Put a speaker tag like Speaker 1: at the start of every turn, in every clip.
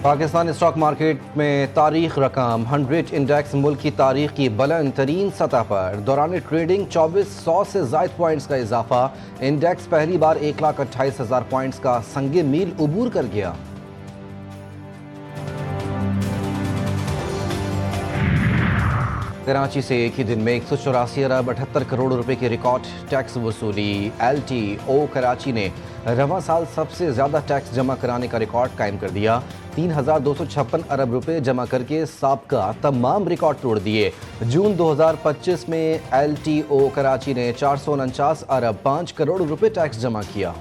Speaker 1: Pakistan stock market میں تاریخ رقم 100 انڈیکس ملک کی تاریخ کی بلند ترین سطح پر دوران ٹریڈنگ 2400 سے زائد پوائنٹس کا اضافہ۔ انڈیکس پہلی بار 1,28,000 پوائنٹس کا سنگ میل عبور کر گیا۔ کراچی سے ایک ہی دن میں 184 ارب 78 کروڑ روپے کی ریکارڈ ٹیکس وصولی۔ LTO کراچی نے رواں سال سب سے زیادہ ٹیکس جمع کرانے کا ریکارڈ قائم کر دیا۔ 3,256 ارب روپے جمع کر کے سابقہ تمام ریکارڈ توڑ دیے۔ جون 2025 میں LTO کراچی نے 449 ارب 5 کروڑ روپے ٹیکس جمع کیا۔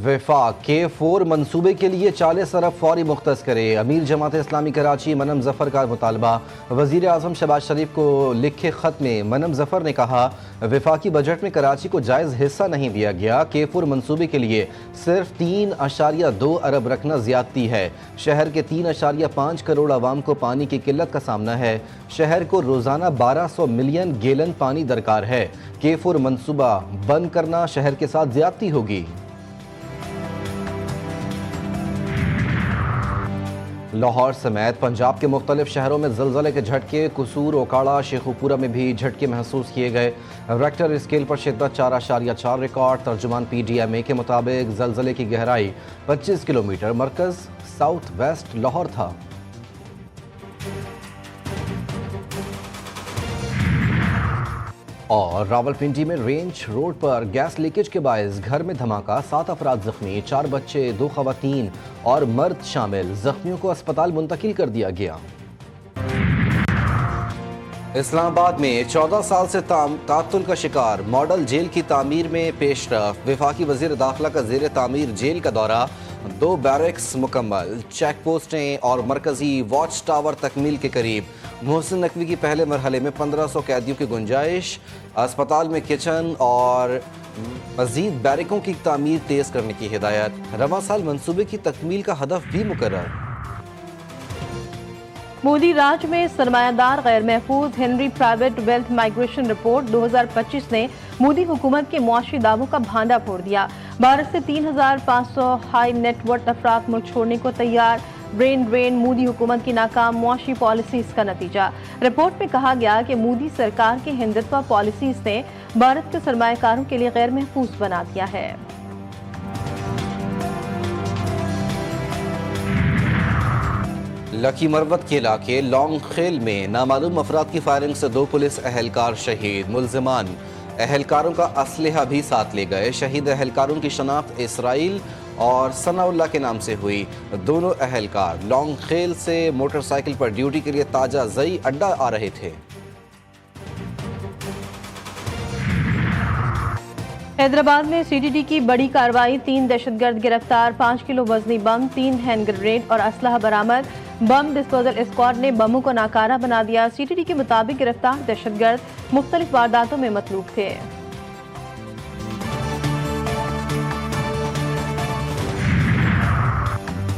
Speaker 1: وفاق K4 منصوبے کے لیے 40 ارب فوری مختص کرے۔ امیر جماعت اسلامی کراچی منم ظفر کا مطالبہ۔ وزیر اعظم شہباز شریف کو لکھے خط میں منم ظفر نے کہا، وفاقی بجٹ میں کراچی کو جائز حصہ نہیں دیا گیا۔ K4 منصوبے کے لیے صرف 3.2 ارب رکھنا زیادتی ہے۔ شہر کے 3.5 کروڑ عوام کو پانی کی قلت کا سامنا ہے۔ شہر کو روزانہ 1200 ملین گیلن پانی درکار ہے۔ K4 منصوبہ بند کرنا شہر کے ساتھ زیادتی ہوگی۔ لاہور سمیت پنجاب کے مختلف شہروں میں زلزلے کے جھٹکے۔ قصور، اوکاڑہ، شیخوپورہ میں بھی جھٹکے محسوس کیے گئے۔ ریکٹر اسکیل پر شدت 4.4 ریکارڈ۔ ترجمان PDMA کے مطابق زلزلے کی گہرائی 25 کلومیٹر۔ مرکز ساؤتھ ویسٹ لاہور تھا۔ اور راولپنڈی میں رینج روڈ پر گیس لیکیج کے باعث گھر میں دھماکہ، 7 افراد زخمی، 4 بچے، 2 خواتین اور مرد شامل۔ زخمیوں کو اسپتال منتقل کر دیا گیا۔ اسلام آباد میں 14 سال سے تعطل کا شکار ماڈل جیل کی تعمیر میں پیش رفت۔ وفاقی وزیر داخلہ کا زیر تعمیر جیل کا دورہ۔ 2 بیرکس مکمل، چیک پوسٹیں اور مرکزی واچ ٹاور تکمیل کے قریب۔ محسن نقوی کی پہلے مرحلے میں 1500 قیدیوں کی گنجائش۔ اسپتال میں کچن اور مزید بیرکوں کی تعمیر تیز کرنے کی ہدایت۔ رواں سال منصوبے کی تکمیل کا ہدف بھی مقرر۔
Speaker 2: مودی راج میں سرمایہ دار غیر محفوظ Henley private wealth migration report 2025 نے مودی حکومت کے معاشی دعووں کا بھانڈا پھوڑ دیا۔ بھارت سے 3,500 ہائی نیٹ ورتھ افراد ملک چھوڑنے کو تیار۔ برین ڈرین مودی حکومت کی ناکام معاشی پالیسیز کا نتیجہ۔ رپورٹ میں کہا گیا کہ مودی سرکار کی ہندتوا پالیسیز نے بھارت کے سرمایہ کاروں کے لیے غیر محفوظ بنا دیا ہے۔
Speaker 1: لکی مروت کے علاقے لانگ خیل میں نامعلوم افراد کی فائرنگ سے 2 پولیس اہلکار شہید۔ ملزمان اہلکاروں کا اسلحہ بھی ساتھ لے گئے۔ شہید اہلکاروں کی شناخت اسرائیل اور ثناء اللہ کے نام سے ہوئی۔ دونوں اہلکار لانگ خیل سے موٹر سائیکل پر ڈیوٹی کے لیے تاجہ زئی اڈا آ رہے تھے۔
Speaker 2: حیدرآباد میں CTD کی بڑی کارروائی، 3 دہشت گرد گرفتار، 5 کلو وزنی بم، 3 ہینڈ گرینیڈ اور اسلحہ برآمد۔ بم ڈسپوزل اسکواڈ نے بموں کو ناکارہ بنا دیا۔ CTD کے مطابق گرفتار دہشت گرد مختلف وارداتوں میں مطلوب تھے۔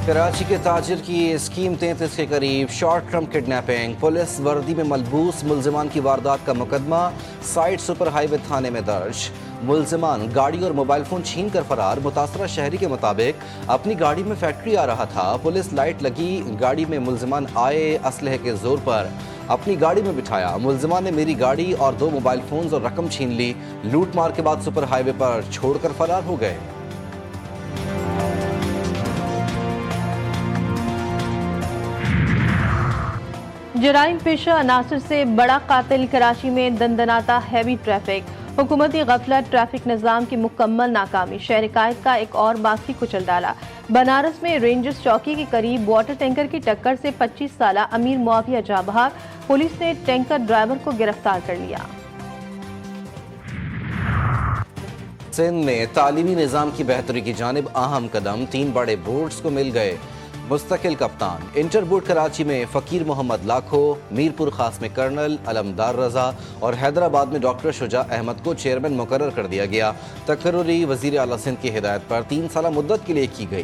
Speaker 1: کراچی کے تاجر کی اسکیم 33 کے قریب شارٹ ٹرم کڈنیپنگ۔ پولیس وردی میں ملبوس ملزمان کی واردات کا مقدمہ سائٹ سپر ہائی وے تھانے میں درج۔ ملزمان گاڑی اور موبائل فون چھین کر فرار۔ متاثرہ شہری کے مطابق اپنی گاڑی میں فیکٹری آ رہا تھا۔ پولیس لائٹ لگی، گاڑی میں ملزمان آئے، اسلحے کے زور پر اپنی گاڑی میں بٹھایا۔ ملزمان نے میری گاڑی اور 2 موبائل فونز اور رقم چھین لی۔ لوٹ مار کے بعد سپر ہائی وے پر چھوڑ کر فرار ہو گئے۔
Speaker 2: جرائم پیشہ عناصر سے بڑا قاتل، کراچی میں دندناتا ہیوی ٹریفک۔ حکومتی غفلت، ٹریفک نظام کی مکمل ناکامی، شہر قائد کا ایک اور باغی کچل ڈالا۔ بنارس میں رینجرز چوکی کے قریب واٹر ٹینکر کی ٹکر سے 25 سالہ امیر معاویہ جاں بحق۔ پولیس نے ٹینکر ڈرائیور کو گرفتار کر لیا۔
Speaker 1: سندھ میں تعلیمی نظام کی بہتری کی جانب اہم قدم، 3 بڑے بورڈز کو مل گئے مستقل کپتان۔ انٹر بورڈ کراچی میں فقیر محمد لاکھو، میرپور خاص میں کرنل علمدار رضا اور حیدرآباد میں ڈاکٹر شجاع احمد کو چیئرمین مقرر کر دیا گیا۔ تقرری وزیر اعلیٰ سندھ کی ہدایت پر 3 سالہ مدت کے لیے کی گئی۔